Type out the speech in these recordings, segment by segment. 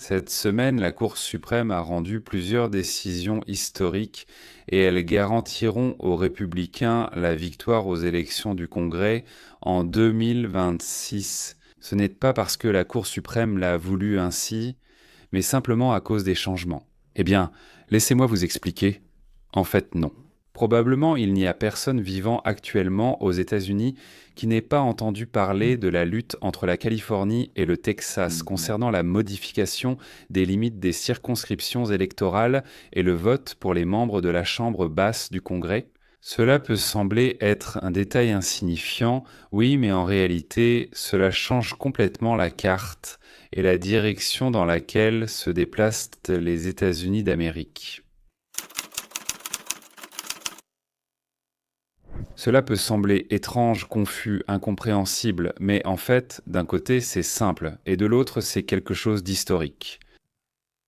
Cette semaine, la Cour suprême a rendu plusieurs décisions historiques et elles garantiront aux républicains la victoire aux élections du Congrès en 2026. Ce n'est pas parce que la Cour suprême l'a voulu ainsi, mais simplement à cause des changements. Eh bien, laissez-moi vous expliquer. En fait, non. Probablement, il n'y a personne vivant actuellement aux États-Unis qui n'ait pas entendu parler de la lutte entre la Californie et le Texas concernant la modification des limites des circonscriptions électorales et le vote pour les membres de la Chambre basse du Congrès. Cela peut sembler être un détail insignifiant, oui, mais en réalité, cela change complètement la carte et la direction dans laquelle se déplacent les États-Unis d'Amérique. Cela peut sembler étrange, confus, incompréhensible, mais en fait, d'un côté, c'est simple, et de l'autre, c'est quelque chose d'historique.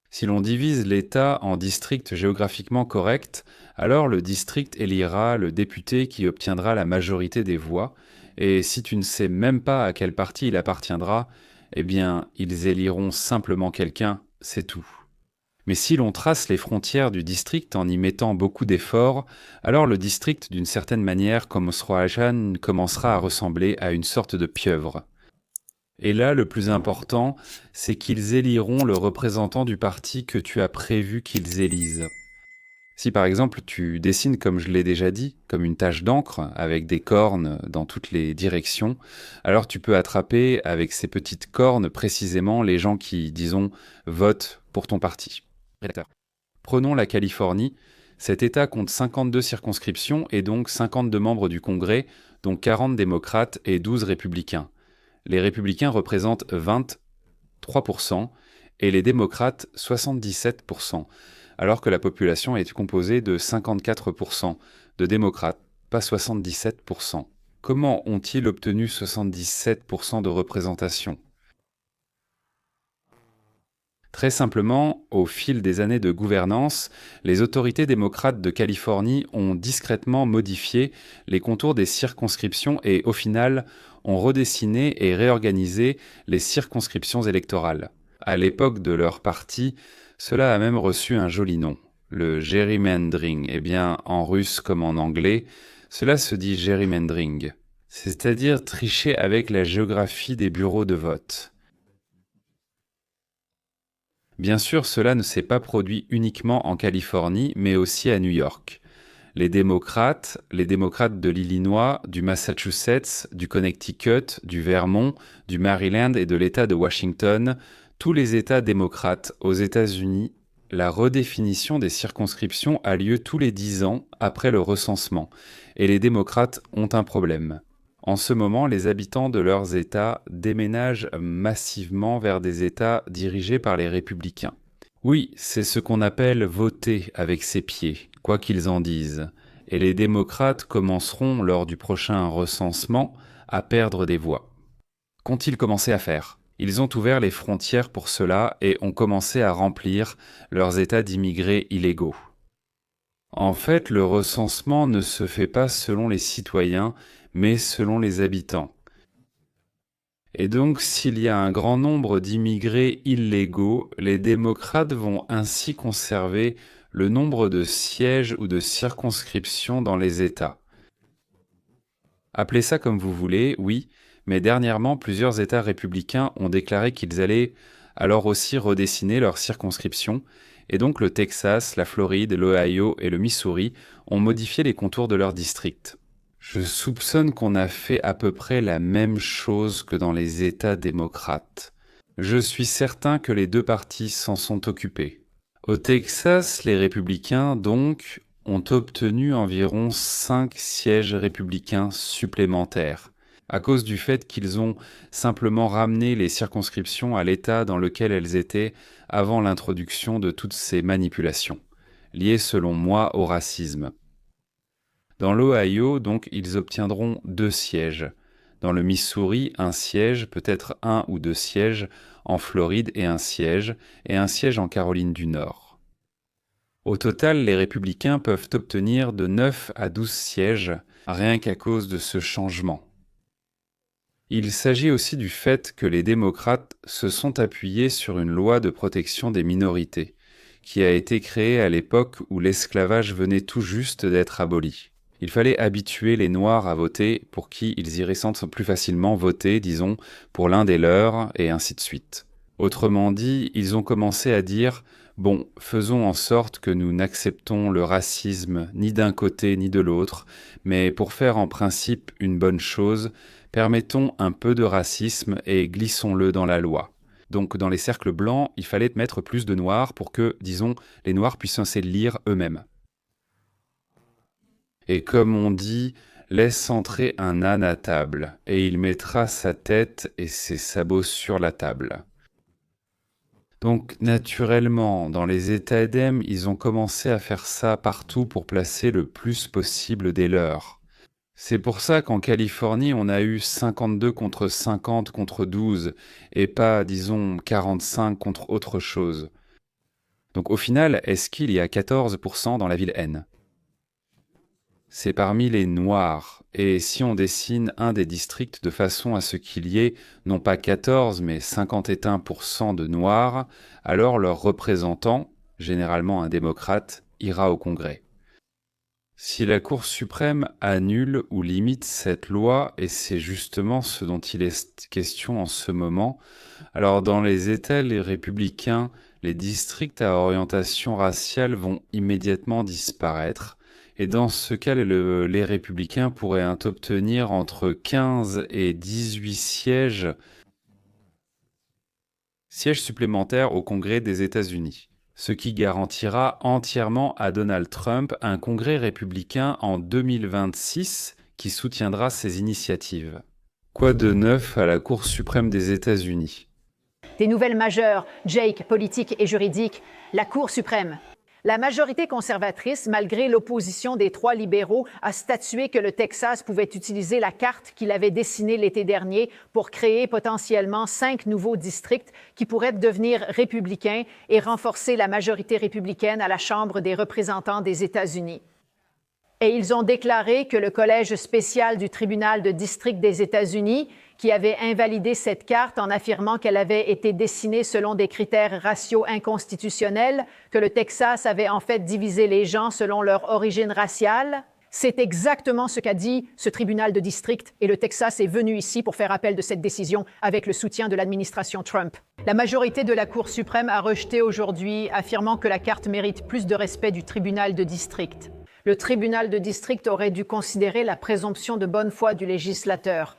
Si l'on divise l'État en districts géographiquement corrects, alors le district élira le député qui obtiendra la majorité des voix, et si tu ne sais même pas à quel parti il appartiendra, eh bien, ils éliront simplement quelqu'un, c'est tout. Mais si l'on trace les frontières du district en y mettant beaucoup d'efforts, alors le district, d'une certaine manière, commencera à ressembler à une sorte de pieuvre. Et là, le plus important, c'est qu'ils éliront le représentant du parti que tu as prévu qu'ils élisent. Si par exemple tu dessines, comme je l'ai déjà dit, comme une tache d'encre avec des cornes dans toutes les directions, alors tu peux attraper avec ces petites cornes précisément les gens qui, disons, votent pour ton parti. Rédacteur. Prenons la Californie. Cet État compte 52 circonscriptions et donc 52 membres du Congrès, dont 40 démocrates et 12 républicains. Les républicains représentent 23% et les démocrates 77%, alors que la population est composée de 54% de démocrates, pas 77%. Comment ont-ils obtenu 77% de représentation ? Très simplement, au fil des années de gouvernance, les autorités démocrates de Californie ont discrètement modifié les contours des circonscriptions et, au final, ont redessiné et réorganisé les circonscriptions électorales. À l'époque de leur parti, cela a même reçu un joli nom, le gerrymandering. Eh bien, en russe comme en anglais, cela se dit gerrymandering, c'est-à-dire tricher avec la géographie des bureaux de vote. Bien sûr, cela ne s'est pas produit uniquement en Californie, mais aussi à New York. Les démocrates de l'Illinois, du Massachusetts, du Connecticut, du Vermont, du Maryland et de l'État de Washington, tous les États démocrates aux États-Unis, la redéfinition des circonscriptions a lieu tous les 10 ans après le recensement, et les démocrates ont un problème. En ce moment, les habitants de leurs États déménagent massivement vers des États dirigés par les républicains. Oui, c'est ce qu'on appelle voter avec ses pieds, quoi qu'ils en disent. Et les démocrates commenceront, lors du prochain recensement, à perdre des voix. Qu'ont-ils commencé à faire ? Ils ont ouvert les frontières pour cela et ont commencé à remplir leurs États d'immigrés illégaux. En fait, le recensement ne se fait pas selon les citoyens, mais selon les habitants. Et donc, s'il y a un grand nombre d'immigrés illégaux, les démocrates vont ainsi conserver le nombre de sièges ou de circonscriptions dans les États. Appelez ça comme vous voulez, oui, mais dernièrement, plusieurs États républicains ont déclaré qu'ils allaient alors aussi redessiner leurs circonscriptions, et donc le Texas, la Floride, l'Ohio et le Missouri ont modifié les contours de leurs districts. Je soupçonne qu'on a fait à peu près la même chose que dans les États démocrates. Je suis certain que les deux partis s'en sont occupés. Au Texas, les républicains, donc, ont obtenu environ 5 sièges républicains supplémentaires, à cause du fait qu'ils ont simplement ramené les circonscriptions à l'état dans lequel elles étaient avant l'introduction de toutes ces manipulations, liées selon moi au racisme. Dans l'Ohio, donc, ils obtiendront 2 sièges. Dans le Missouri, un siège, peut-être 1 ou 2 sièges, en Floride et un siège en Caroline du Nord. Au total, les républicains peuvent obtenir de 9 à 12 sièges, rien qu'à cause de ce changement. Il s'agit aussi du fait que les démocrates se sont appuyés sur une loi de protection des minorités, qui a été créée à l'époque où l'esclavage venait tout juste d'être aboli. Il fallait habituer les Noirs à voter pour qui ils iraient plus facilement voter, disons, pour l'un des leurs, et ainsi de suite. Autrement dit, ils ont commencé à dire « Bon, faisons en sorte que nous n'acceptons le racisme ni d'un côté ni de l'autre, mais pour faire en principe une bonne chose, permettons un peu de racisme et glissons-le dans la loi. » Donc dans les cercles blancs, il fallait mettre plus de noirs pour que, disons, les noirs puissent se lire eux-mêmes. Et comme on dit, laisse entrer un âne à table, et il mettra sa tête et ses sabots sur la table. Donc naturellement, dans les États edem, ils ont commencé à faire ça partout pour placer le plus possible des leurs. C'est pour ça qu'en Californie, on a eu 52 contre 50 contre 12, et pas, disons, 45 contre autre chose. Donc au final, est-ce qu'il y a 14% dans la ville N ? C'est parmi les Noirs, et si on dessine un des districts de façon à ce qu'il y ait non pas 14 mais 51% de Noirs, alors leur représentant, généralement un démocrate, ira au Congrès. Si la Cour suprême annule ou limite cette loi, et c'est justement ce dont il est question en ce moment, alors dans les États les républicains, les districts à orientation raciale vont immédiatement disparaître, et dans ce cas, les républicains pourraient obtenir entre 15 et 18 sièges supplémentaires au Congrès des États-Unis, ce qui garantira entièrement à Donald Trump un Congrès républicain en 2026 qui soutiendra ses initiatives. Quoi de neuf à la Cour suprême des États-Unis ? Des nouvelles majeures, Jake, politiques et juridiques, la Cour suprême. La majorité conservatrice, malgré l'opposition des 3 libéraux, a statué que le Texas pouvait utiliser la carte qu'il avait dessinée l'été dernier pour créer potentiellement 5 nouveaux districts qui pourraient devenir républicains et renforcer la majorité républicaine à la Chambre des représentants des États-Unis. Et ils ont déclaré que le collège spécial du tribunal de district des États-Unis, qui avait invalidé cette carte en affirmant qu'elle avait été dessinée selon des critères raciaux inconstitutionnels, que le Texas avait en fait divisé les gens selon leur origine raciale. C'est exactement ce qu'a dit ce tribunal de district et le Texas est venu ici pour faire appel de cette décision avec le soutien de l'administration Trump. La majorité de la Cour suprême a rejeté aujourd'hui, affirmant que la carte mérite plus de respect du tribunal de district. Le tribunal de district aurait dû considérer la présomption de bonne foi du législateur.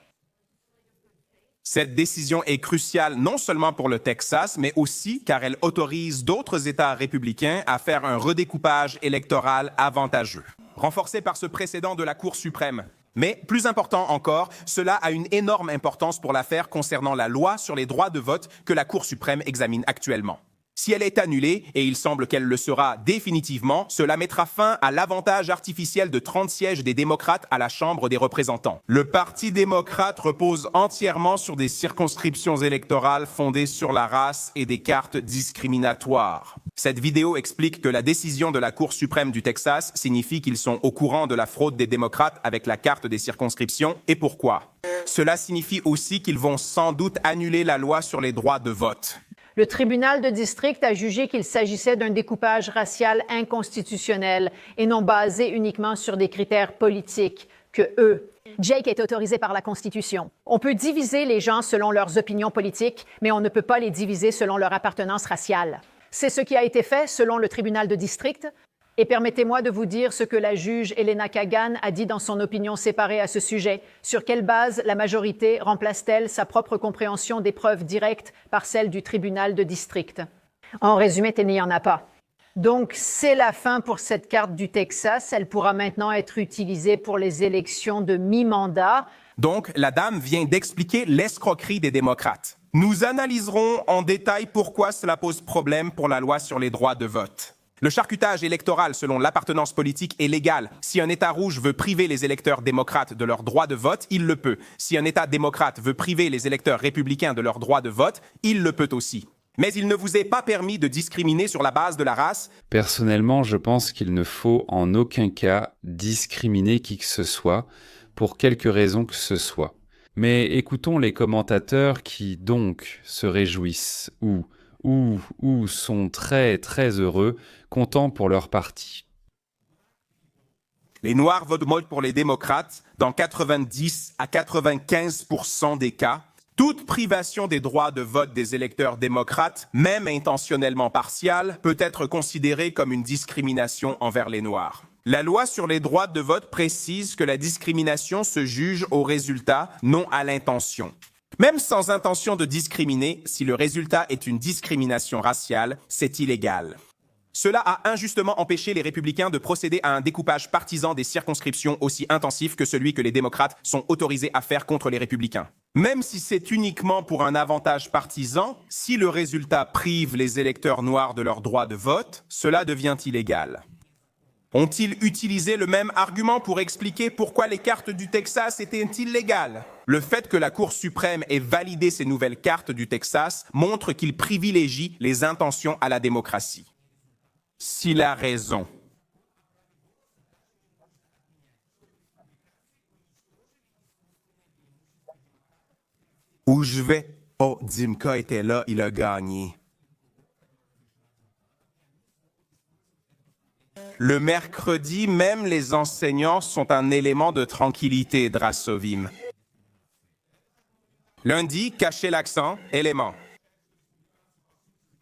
Cette décision est cruciale non seulement pour le Texas, mais aussi car elle autorise d'autres États républicains à faire un redécoupage électoral avantageux, renforcé par ce précédent de la Cour suprême. Mais, plus important encore, cela a une énorme importance pour l'affaire concernant la loi sur les droits de vote que la Cour suprême examine actuellement. Si elle est annulée, et il semble qu'elle le sera définitivement, cela mettra fin à l'avantage artificiel de 30 sièges des démocrates à la Chambre des représentants. Le Parti démocrate repose entièrement sur des circonscriptions électorales fondées sur la race et des cartes discriminatoires. Cette vidéo explique que la décision de la Cour suprême du Texas signifie qu'ils sont au courant de la fraude des démocrates avec la carte des circonscriptions et pourquoi. Cela signifie aussi qu'ils vont sans doute annuler la loi sur les droits de vote. Le tribunal de district a jugé qu'il s'agissait d'un découpage racial inconstitutionnel et non basé uniquement sur des critères politiques que Jake est autorisé par la Constitution. On peut diviser les gens selon leurs opinions politiques, mais on ne peut pas les diviser selon leur appartenance raciale. C'est ce qui a été fait selon le tribunal de district. Et permettez-moi de vous dire ce que la juge Elena Kagan a dit dans son opinion séparée à ce sujet. Sur quelle base la majorité remplace-t-elle sa propre compréhension des preuves directes par celle du tribunal de district? En résumé, il n'y en a pas. Donc, c'est la fin pour cette carte du Texas. Elle pourra maintenant être utilisée pour les élections de mi-mandat. Donc, la dame vient d'expliquer l'escroquerie des démocrates. Nous analyserons en détail pourquoi cela pose problème pour la loi sur les droits de vote. Le charcutage électoral selon l'appartenance politique est légal. Si un État rouge veut priver les électeurs démocrates de leur droit de vote, il le peut. Si un État démocrate veut priver les électeurs républicains de leur droit de vote, il le peut aussi. Mais il ne vous est pas permis de discriminer sur la base de la race. Personnellement, je pense qu'il ne faut en aucun cas discriminer qui que ce soit, pour quelque raison que ce soit. Mais écoutons les commentateurs qui, donc, se réjouissent ou sont très, très heureux, contents pour leur parti. Les Noirs votent pour les démocrates dans 90 à 95% des cas. Toute privation des droits de vote des électeurs démocrates, même intentionnellement partiale, peut être considérée comme une discrimination envers les Noirs. La loi sur les droits de vote précise que la discrimination se juge au résultat, non à l'intention. Même sans intention de discriminer, si le résultat est une discrimination raciale, c'est illégal. Cela a injustement empêché les républicains de procéder à un découpage partisan des circonscriptions aussi intensif que celui que les démocrates sont autorisés à faire contre les républicains. Même si c'est uniquement pour un avantage partisan, si le résultat prive les électeurs noirs de leur droit de vote, cela devient illégal. Ont-ils utilisé le même argument pour expliquer pourquoi les cartes du Texas étaient illégales? Le fait que la Cour suprême ait validé ces nouvelles cartes du Texas montre qu'il privilégie les intentions à la démocratie. S'il a raison. Où je vais? Oh, Dimka était là, il a gagné. Le mercredi, même les enseignants sont un élément de tranquillité, Drasovim. Lundi, cachez l'accent, élément.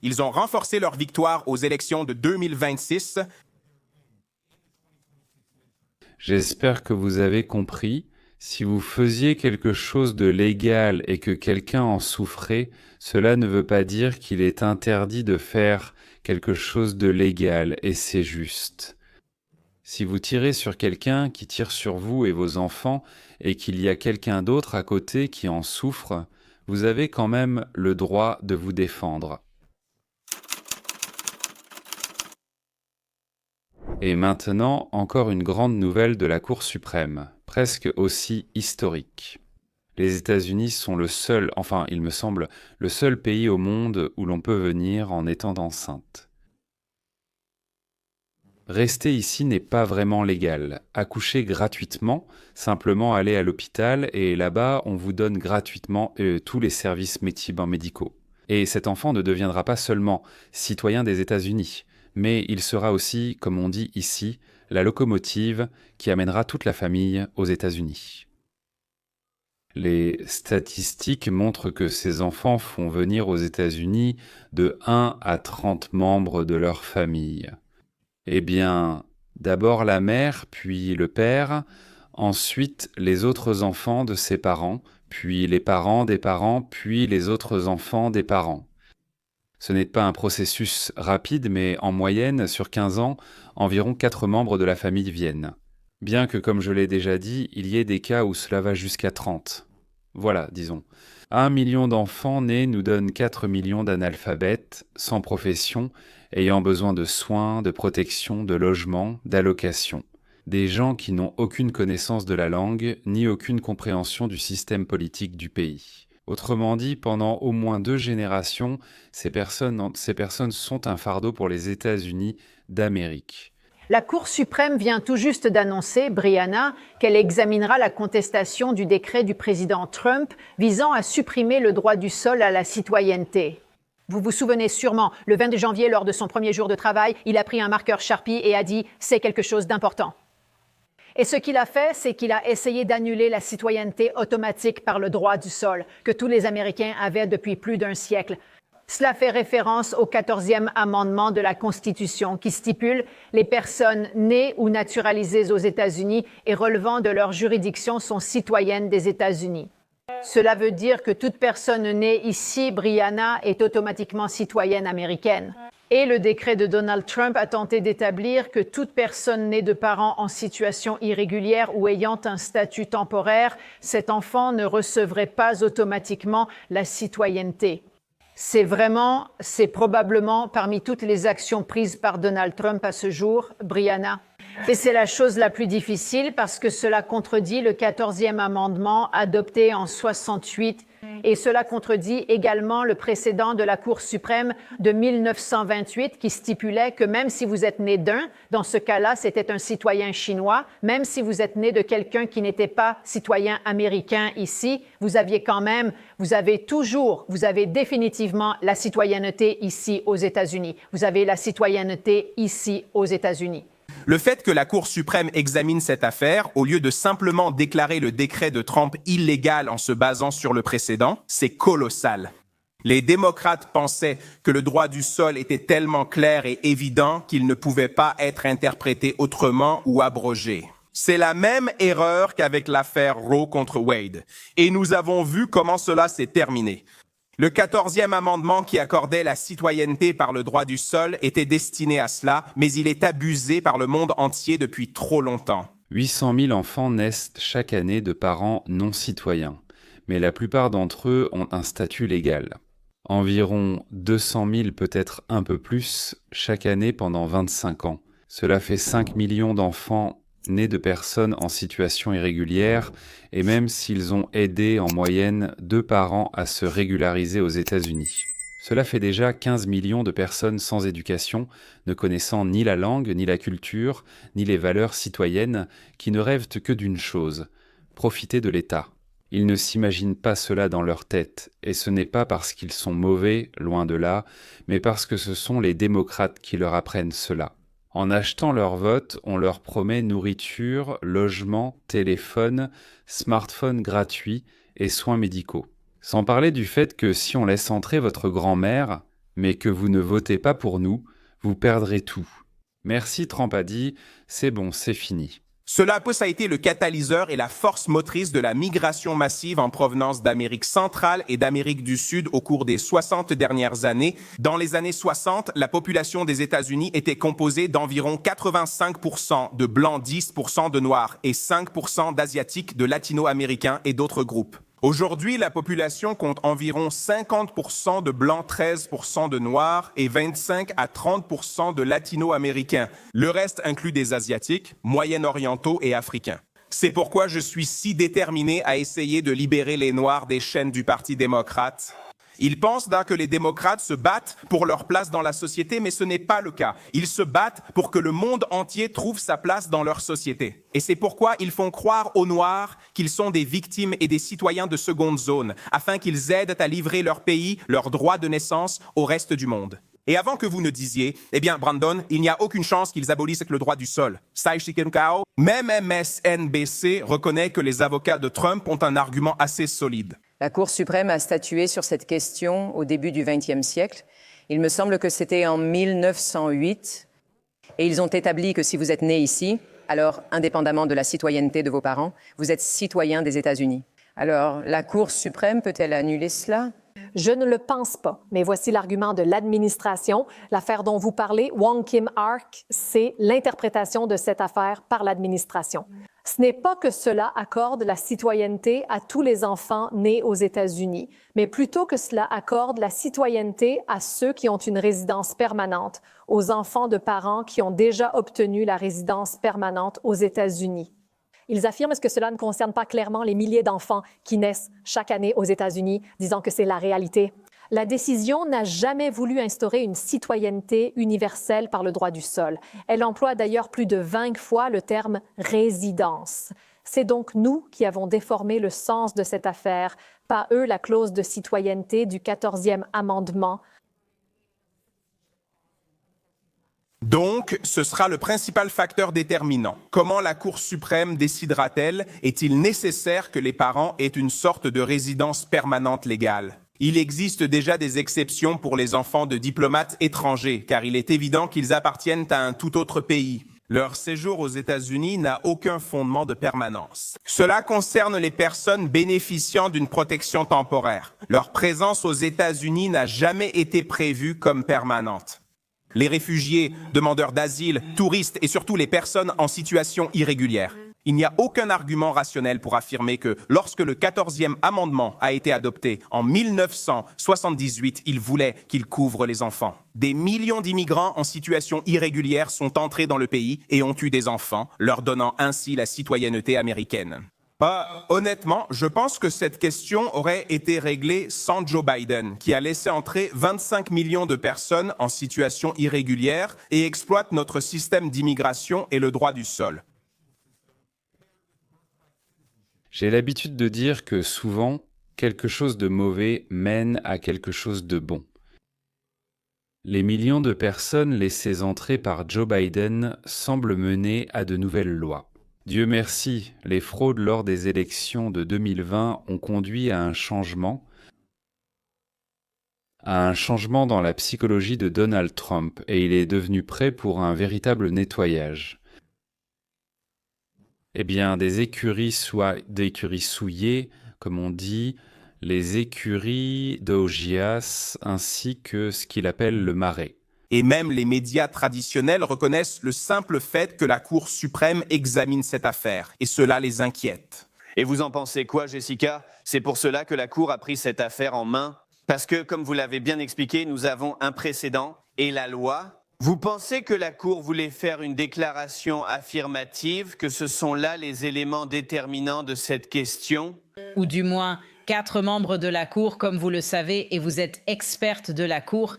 Ils ont renforcé leur victoire aux élections de 2026. J'espère que vous avez compris. Si vous faisiez quelque chose de légal et que quelqu'un en souffrait, cela ne veut pas dire qu'il est interdit de faire quelque chose de légal, et c'est juste. Si vous tirez sur quelqu'un qui tire sur vous et vos enfants, et qu'il y a quelqu'un d'autre à côté qui en souffre, vous avez quand même le droit de vous défendre. Et maintenant, encore une grande nouvelle de la Cour suprême, presque aussi historique. Les États-Unis sont le seul, enfin il me semble, le seul pays au monde où l'on peut venir en étant enceinte. Rester ici n'est pas vraiment légal. Accoucher gratuitement, simplement aller à l'hôpital et là-bas on vous donne gratuitement tous les services médicaux. Et cet enfant ne deviendra pas seulement citoyen des États-Unis, mais il sera aussi, comme on dit ici, la locomotive qui amènera toute la famille aux États-Unis. Les statistiques montrent que ces enfants font venir aux États-Unis de 1 à 30 membres de leur famille. Eh bien, d'abord la mère, puis le père, ensuite les autres enfants de ses parents, puis les parents des parents, puis les autres enfants des parents. Ce n'est pas un processus rapide, mais en moyenne, sur 15 ans, environ 4 membres de la famille viennent. Bien que, comme je l'ai déjà dit, il y ait des cas où cela va jusqu'à 30. Voilà, disons. 1 million d'enfants nés nous donne 4 millions d'analphabètes, sans profession, ayant besoin de soins, de protection, de logement, d'allocations. Des gens qui n'ont aucune connaissance de la langue, ni aucune compréhension du système politique du pays. Autrement dit, pendant au moins 2 générations, ces personnes sont un fardeau pour les États-Unis d'Amérique. La Cour suprême vient tout juste d'annoncer, Brianna, qu'elle examinera la contestation du décret du président Trump visant à supprimer le droit du sol à la citoyenneté. Vous vous souvenez sûrement, le 22 janvier, lors de son premier jour de travail, il a pris un marqueur Sharpie et a dit « c'est quelque chose d'important ». Et ce qu'il a fait, c'est qu'il a essayé d'annuler la citoyenneté automatique par le droit du sol que tous les Américains avaient depuis plus d'un siècle. Cela fait référence au 14e amendement de la Constitution qui stipule « Les personnes nées ou naturalisées aux États-Unis et relevant de leur juridiction sont citoyennes des États-Unis ». Cela veut dire que toute personne née ici, Brianna, est automatiquement citoyenne américaine. Et le décret de Donald Trump a tenté d'établir que toute personne née de parents en situation irrégulière ou ayant un statut temporaire, cet enfant ne recevrait pas automatiquement la citoyenneté. C'est probablement parmi toutes les actions prises par Donald Trump à ce jour, Brianna. Et c'est la chose la plus difficile parce que cela contredit le 14e amendement adopté en 68 Et cela contredit également le précédent de la Cour suprême de 1928 qui stipulait que même si vous êtes né d'un, dans ce cas-là, c'était un citoyen chinois, même si vous êtes né de quelqu'un qui n'était pas citoyen américain ici, vous avez définitivement la citoyenneté ici aux États-Unis. Vous avez la citoyenneté ici aux États-Unis. Le fait que la Cour suprême examine cette affaire, au lieu de simplement déclarer le décret de Trump illégal en se basant sur le précédent, c'est colossal. Les démocrates pensaient que le droit du sol était tellement clair et évident qu'il ne pouvait pas être interprété autrement ou abrogé. C'est la même erreur qu'avec l'affaire Roe contre Wade. Et nous avons vu comment cela s'est terminé. Le 14e amendement qui accordait la citoyenneté par le droit du sol était destiné à cela, mais il est abusé par le monde entier depuis trop longtemps. 800 000 enfants naissent chaque année de parents non citoyens, mais la plupart d'entre eux ont un statut légal. Environ 200 000, peut-être un peu plus, chaque année pendant 25 ans. Cela fait 5 millions d'enfants nés de personnes en situation irrégulière, et même s'ils ont aidé en moyenne 2 parents à se régulariser aux États-Unis. Cela fait déjà 15 millions de personnes sans éducation, ne connaissant ni la langue, ni la culture, ni les valeurs citoyennes, qui ne rêvent que d'une chose, profiter de l'État. Ils ne s'imaginent pas cela dans leur tête, et ce n'est pas parce qu'ils sont mauvais, loin de là, mais parce que ce sont les démocrates qui leur apprennent cela. En achetant leur vote, on leur promet nourriture, logement, téléphone, smartphone gratuit et soins médicaux. Sans parler du fait que si on laisse entrer votre grand-mère, mais que vous ne votez pas pour nous, vous perdrez tout. Merci Trump a dit, c'est bon, c'est fini. Cela a été le catalyseur et la force motrice de la migration massive en provenance d'Amérique centrale et d'Amérique du Sud au cours des 60 dernières années. Dans les années 60, la population des États-Unis était composée d'environ 85% de blancs, 10% de noirs et 5% d'asiatiques, de latino-américains et d'autres groupes. Aujourd'hui, la population compte environ 50% de blancs, 13% de noirs et 25 à 30% de latino-américains. Le reste inclut des asiatiques, moyen-orientaux et africains. C'est pourquoi je suis si déterminé à essayer de libérer les Noirs des chaînes du Parti démocrate. Ils pensent que les démocrates se battent pour leur place dans la société, mais ce n'est pas le cas. Ils se battent pour que le monde entier trouve sa place dans leur société. Et c'est pourquoi ils font croire aux Noirs qu'ils sont des victimes et des citoyens de seconde zone, afin qu'ils aident à livrer leur pays, leur droit de naissance au reste du monde. Et avant que vous ne disiez, eh bien, Brandon, il n'y a aucune chance qu'ils abolissent le droit du sol. Sai Chicken Cow, même MSNBC reconnaît que les avocats de Trump ont un argument assez solide. La Cour suprême a statué sur cette question au début du XXe siècle. Il me semble que c'était en 1908. Et ils ont établi que si vous êtes né ici, alors, indépendamment de la citoyenneté de vos parents, vous êtes citoyen des États-Unis. Alors, la Cour suprême peut-elle annuler cela? Je ne le pense pas, mais voici l'argument de l'administration. L'affaire dont vous parlez, Wong Kim Ark, c'est l'interprétation de cette affaire par l'administration. Ce n'est pas que cela accorde la citoyenneté à tous les enfants nés aux États-Unis, mais plutôt que cela accorde la citoyenneté à ceux qui ont une résidence permanente, aux enfants de parents qui ont déjà obtenu la résidence permanente aux États-Unis. Ils affirment que cela ne concerne pas clairement les milliers d'enfants qui naissent chaque année aux États-Unis, disant que c'est la réalité. La décision n'a jamais voulu instaurer une citoyenneté universelle par le droit du sol. Elle emploie d'ailleurs plus de 20 fois le terme « résidence ». C'est donc nous qui avons déformé le sens de cette affaire, pas eux la clause de citoyenneté du 14e amendement. Donc, ce sera le principal facteur déterminant. Comment la Cour suprême décidera-t-elle? Est-il nécessaire que les parents aient une sorte de résidence permanente légale? Il existe déjà des exceptions pour les enfants de diplomates étrangers, car il est évident qu'ils appartiennent à un tout autre pays. Leur séjour aux États-Unis n'a aucun fondement de permanence. Cela concerne les personnes bénéficiant d'une protection temporaire. Leur présence aux États-Unis n'a jamais été prévue comme permanente. Les réfugiés, demandeurs d'asile, touristes et surtout les personnes en situation irrégulière. Il n'y a aucun argument rationnel pour affirmer que lorsque le 14e amendement a été adopté en 1978, il voulait qu'il couvre les enfants. Des millions d'immigrants en situation irrégulière sont entrés dans le pays et ont eu des enfants, leur donnant ainsi la citoyenneté américaine. Honnêtement, je pense que cette question aurait été réglée sans Joe Biden, qui a laissé entrer 25 millions de personnes en situation irrégulière et exploite notre système d'immigration et le droit du sol. J'ai l'habitude de dire que souvent, quelque chose de mauvais mène à quelque chose de bon. Les millions de personnes laissées entrer par Joe Biden semblent mener à de nouvelles lois. Dieu merci, les fraudes lors des élections de 2020 ont conduit à un changement dans la psychologie de Donald Trump, et il est devenu prêt pour un véritable nettoyage. Eh bien, des écuries souillées, comme on dit, les écuries d'Augias, ainsi que ce qu'il appelle le marais. Et même les médias traditionnels reconnaissent le simple fait que la Cour suprême examine cette affaire, et cela les inquiète. Et vous en pensez quoi, Jessica? C'est pour cela que la Cour a pris cette affaire en main? Parce que, comme vous l'avez bien expliqué, nous avons un précédent et la loi. Vous pensez que la Cour voulait faire une déclaration affirmative, que ce sont là les éléments déterminants de cette question? Ou du moins 4 membres de la Cour, comme vous le savez, et vous êtes experte de la Cour.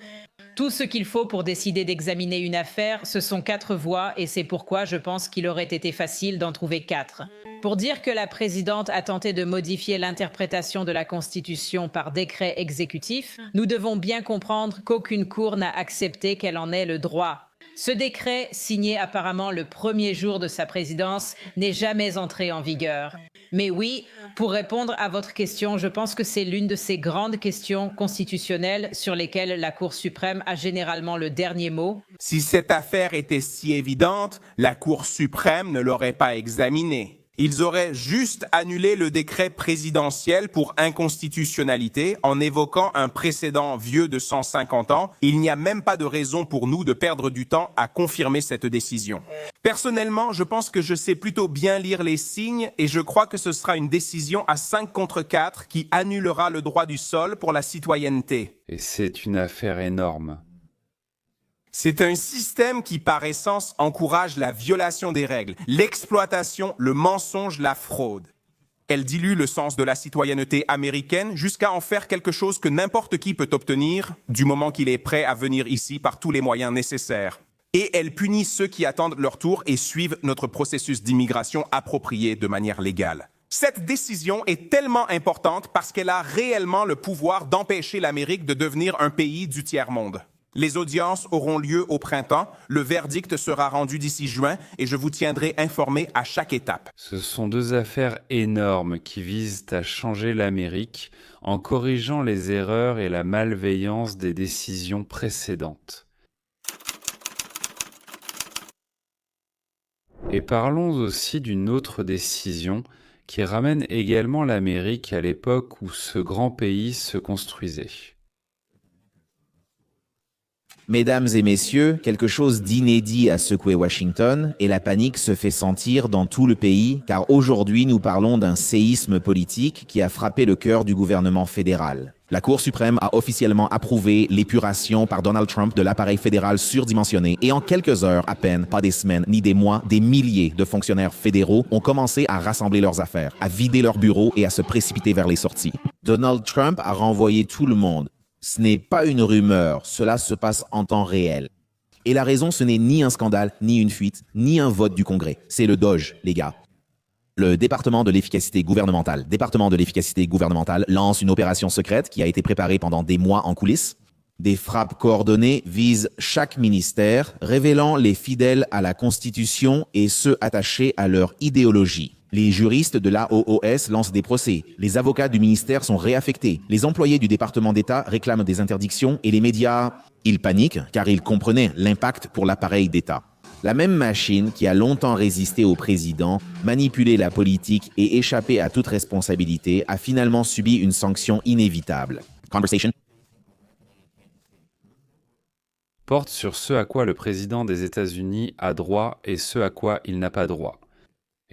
Tout ce qu'il faut pour décider d'examiner une affaire, ce sont 4 voix, et c'est pourquoi je pense qu'il aurait été facile d'en trouver 4. Pour dire que la présidente a tenté de modifier l'interprétation de la Constitution par décret exécutif, nous devons bien comprendre qu'aucune Cour n'a accepté qu'elle en ait le droit. Ce décret, signé apparemment le premier jour de sa présidence, n'est jamais entré en vigueur. Mais oui, pour répondre à votre question, je pense que c'est l'une de ces grandes questions constitutionnelles sur lesquelles la Cour suprême a généralement le dernier mot. Si cette affaire était si évidente, la Cour suprême ne l'aurait pas examinée. Ils auraient juste annulé le décret présidentiel pour inconstitutionnalité en évoquant un précédent vieux de 150 ans. Il n'y a même pas de raison pour nous de perdre du temps à confirmer cette décision. Personnellement, je pense que je sais plutôt bien lire les signes et je crois que ce sera une décision à 5 contre 4 qui annulera le droit du sol pour la citoyenneté. Et c'est une affaire énorme. C'est un système qui, par essence, encourage la violation des règles, l'exploitation, le mensonge, la fraude. Elle dilue le sens de la citoyenneté américaine jusqu'à en faire quelque chose que n'importe qui peut obtenir du moment qu'il est prêt à venir ici par tous les moyens nécessaires. Et elle punit ceux qui attendent leur tour et suivent notre processus d'immigration approprié de manière légale. Cette décision est tellement importante parce qu'elle a réellement le pouvoir d'empêcher l'Amérique de devenir un pays du tiers-monde. Les audiences auront lieu au printemps, le verdict sera rendu d'ici juin et je vous tiendrai informé à chaque étape. Ce sont 2 affaires énormes qui visent à changer l'Amérique en corrigeant les erreurs et la malveillance des décisions précédentes. Et parlons aussi d'une autre décision qui ramène également l'Amérique à l'époque où ce grand pays se construisait. Mesdames et messieurs, quelque chose d'inédit a secoué Washington et la panique se fait sentir dans tout le pays car aujourd'hui nous parlons d'un séisme politique qui a frappé le cœur du gouvernement fédéral. La Cour suprême a officiellement approuvé l'épuration par Donald Trump de l'appareil fédéral surdimensionné et en quelques heures à peine, pas des semaines ni des mois, des milliers de fonctionnaires fédéraux ont commencé à rassembler leurs affaires, à vider leurs bureaux et à se précipiter vers les sorties. Donald Trump a renvoyé tout le monde. Ce n'est pas une rumeur, cela se passe en temps réel. Et la raison, ce n'est ni un scandale, ni une fuite, ni un vote du Congrès. C'est le DOGE, les gars. Le département de l'efficacité gouvernementale lance une opération secrète qui a été préparée pendant des mois en coulisses. Des frappes coordonnées visent chaque ministère, révélant les fidèles à la Constitution et ceux attachés à leur idéologie. Les juristes de l'AOOS lancent des procès. Les avocats du ministère sont réaffectés. Les employés du département d'État réclament des interdictions et les médias, ils paniquent car ils comprenaient l'impact pour l'appareil d'État. La même machine qui a longtemps résisté au président, manipulé la politique et échappé à toute responsabilité a finalement subi une sanction inévitable. Conversation porte sur ce à quoi le président des États-Unis a droit et ce à quoi il n'a pas droit.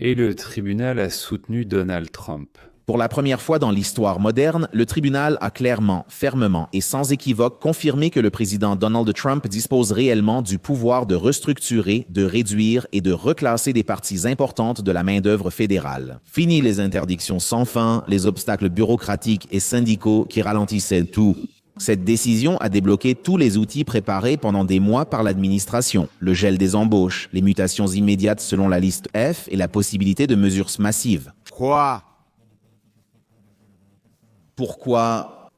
Et le tribunal a soutenu Donald Trump. Pour la première fois dans l'histoire moderne, le tribunal a clairement, fermement et sans équivoque confirmé que le président Donald Trump dispose réellement du pouvoir de restructurer, de réduire et de reclasser des parties importantes de la main-d'œuvre fédérale. Fini les interdictions sans fin, les obstacles bureaucratiques et syndicaux qui ralentissaient tout. Cette décision a débloqué tous les outils préparés pendant des mois par l'administration. Le gel des embauches, les mutations immédiates selon la liste F et la possibilité de mesures massives. Pourquoi,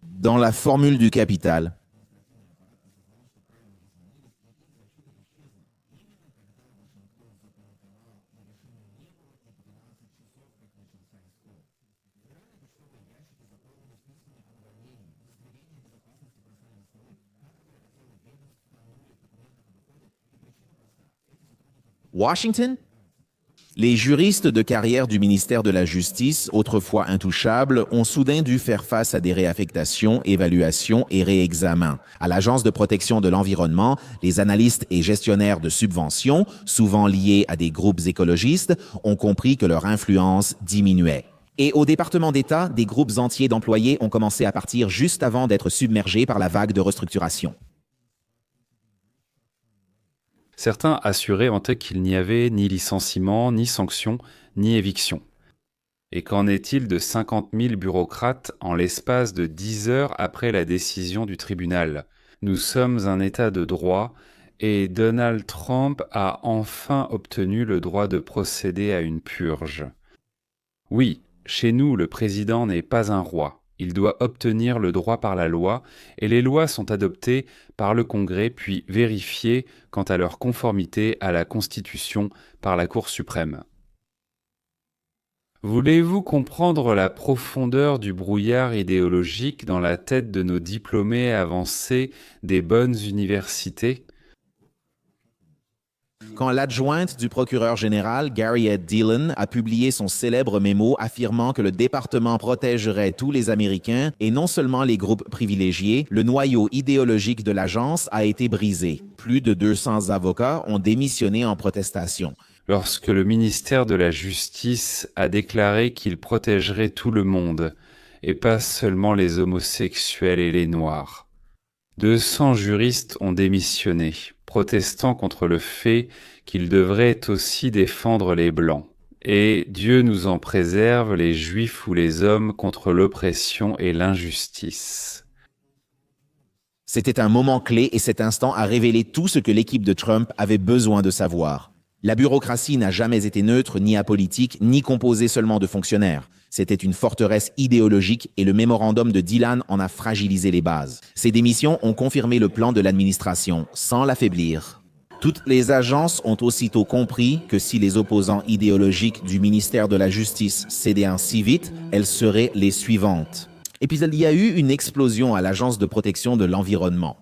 dans la formule du capital, Washington? Les juristes de carrière du ministère de la Justice, autrefois intouchables, ont soudain dû faire face à des réaffectations, évaluations et réexamens. À l'Agence de protection de l'environnement, les analystes et gestionnaires de subventions, souvent liés à des groupes écologistes, ont compris que leur influence diminuait. Et au département d'État, des groupes entiers d'employés ont commencé à partir juste avant d'être submergés par la vague de restructuration. Certains assuraient en tête qu'il n'y avait ni licenciement, ni sanction, ni éviction. Et qu'en est-il de 50 000 bureaucrates en l'espace de 10 heures après la décision du tribunal? Nous sommes un État de droit et Donald Trump a enfin obtenu le droit de procéder à une purge. Oui, chez nous, le président n'est pas un roi. Il doit obtenir le droit par la loi, et les lois sont adoptées par le Congrès puis vérifiées quant à leur conformité à la Constitution par la Cour suprême. Voulez-vous comprendre la profondeur du brouillard idéologique dans la tête de nos diplômés avancés des bonnes universités ? Quand l'adjointe du procureur général, Garriette Dillon, a publié son célèbre mémo affirmant que le département protégerait tous les Américains et non seulement les groupes privilégiés, le noyau idéologique de l'agence a été brisé. Plus de 200 avocats ont démissionné en protestation. Lorsque le ministère de la Justice a déclaré qu'il protégerait tout le monde, et pas seulement les homosexuels et les Noirs. 200 juristes ont démissionné, protestant contre le fait qu'ils devraient aussi défendre les Blancs. Et Dieu nous en préserve, les Juifs ou les hommes, contre l'oppression et l'injustice. C'était un moment clé et cet instant a révélé tout ce que l'équipe de Trump avait besoin de savoir. La bureaucratie n'a jamais été neutre, ni apolitique, ni composée seulement de fonctionnaires. C'était une forteresse idéologique et le mémorandum de Dillon en a fragilisé les bases. Ces démissions ont confirmé le plan de l'administration, sans l'affaiblir. Toutes les agences ont aussitôt compris que si les opposants idéologiques du ministère de la Justice cédaient ainsi vite, elles seraient les suivantes. Et puis il y a eu une explosion à l'Agence de protection de l'environnement.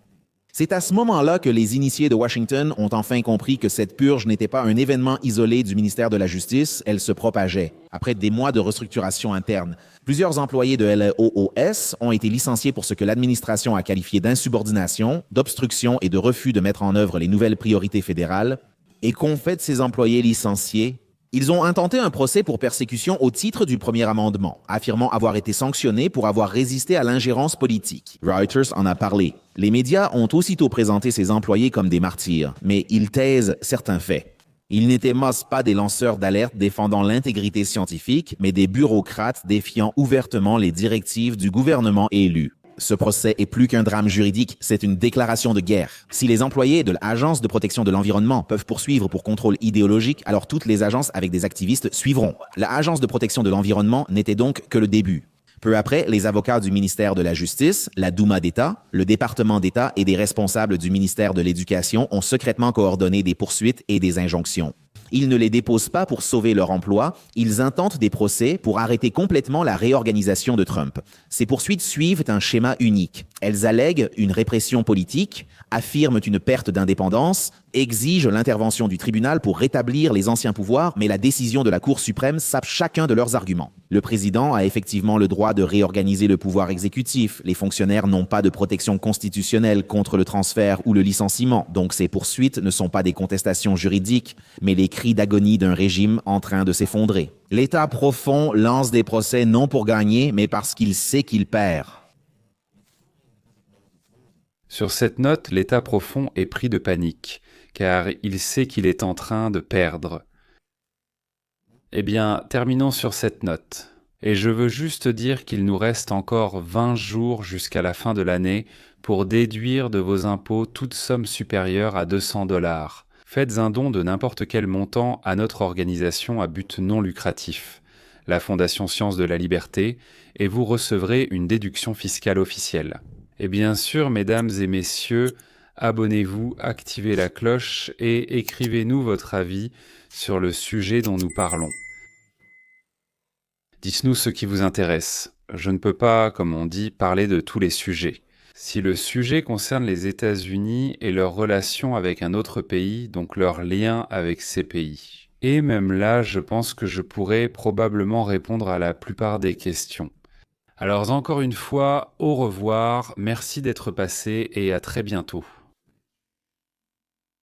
C'est à ce moment-là que les initiés de Washington ont enfin compris que cette purge n'était pas un événement isolé du ministère de la Justice, elle se propageait. Après des mois de restructuration interne, plusieurs employés de l'OOS ont été licenciés pour ce que l'administration a qualifié d'insubordination, d'obstruction et de refus de mettre en œuvre les nouvelles priorités fédérales. Et qu'ont fait ces employés licenciés? Ils ont intenté un procès pour persécution au titre du premier amendement, affirmant avoir été sanctionnés pour avoir résisté à l'ingérence politique. Reuters en a parlé. Les médias ont aussitôt présenté ces employés comme des martyrs, mais ils taisent certains faits. Ils n'étaient pas des lanceurs d'alerte défendant l'intégrité scientifique, mais des bureaucrates défiant ouvertement les directives du gouvernement élu. Ce procès est plus qu'un drame juridique, c'est une déclaration de guerre. Si les employés de l'Agence de protection de l'environnement peuvent poursuivre pour contrôle idéologique, alors toutes les agences avec des activistes suivront. L'Agence de protection de l'environnement n'était donc que le début. Peu après, les avocats du ministère de la Justice, la Douma d'État, le département d'État et des responsables du ministère de l'Éducation ont secrètement coordonné des poursuites et des injonctions. Ils ne les déposent pas pour sauver leur emploi, ils intentent des procès pour arrêter complètement la réorganisation de Trump. Ces poursuites suivent un schéma unique. Elles allèguent une répression politique, affirment une perte d'indépendance, exigent l'intervention du tribunal pour rétablir les anciens pouvoirs, mais la décision de la Cour suprême sape chacun de leurs arguments. Le président a effectivement le droit de réorganiser le pouvoir exécutif. Les fonctionnaires n'ont pas de protection constitutionnelle contre le transfert ou le licenciement, donc ces poursuites ne sont pas des contestations juridiques, mais les cris d'agonie d'un régime en train de s'effondrer. L'État profond lance des procès non pour gagner, mais parce qu'il sait qu'il perd. Sur cette note, l'État profond est pris de panique, car il sait qu'il est en train de perdre. Eh bien, terminons sur cette note. Et je veux juste dire qu'il nous reste encore 20 jours jusqu'à la fin de l'année pour déduire de vos impôts toute somme supérieure à 200 $. Faites un don de n'importe quel montant à notre organisation à but non lucratif, la Fondation Sciences de la Liberté, et vous recevrez une déduction fiscale officielle. Et bien sûr, mesdames et messieurs, abonnez-vous, activez la cloche et écrivez-nous votre avis sur le sujet dont nous parlons. Dites-nous ce qui vous intéresse. Je ne peux pas, comme on dit, parler de tous les sujets. Si le sujet concerne les États-Unis et leurs relations avec un autre pays, donc leur lien avec ces pays. Et même là, je pense que je pourrais probablement répondre à la plupart des questions. Alors encore une fois, au revoir, merci d'être passé et à très bientôt.